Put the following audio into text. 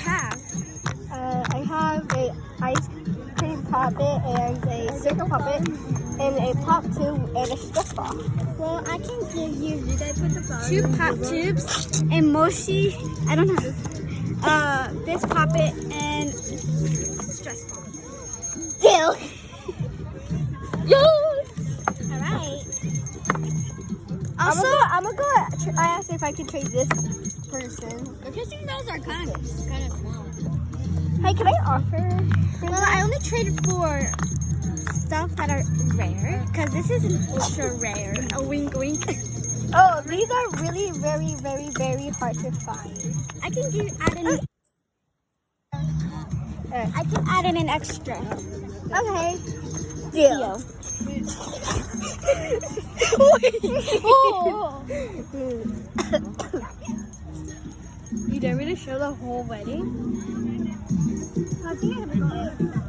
have? I have a ice cream puppet and a circle puppet and a pop tube and a stress ball. Well, I can give you. Did I put the two pop tubes and Moshi? I don't know. This puppet and stress ball. Deal. All right. I'm Also, gonna go. I asked if I can trade this person. the kissing dolls are kind of small. Hey, can I offer? Well, I only traded for stuff that are rare because this is an ultra rare. A wink, wink. Oh, these are really very, very, very hard to find. I can add in an extra. Okay. Deal. Oh. You dare me to show the whole wedding? I think I have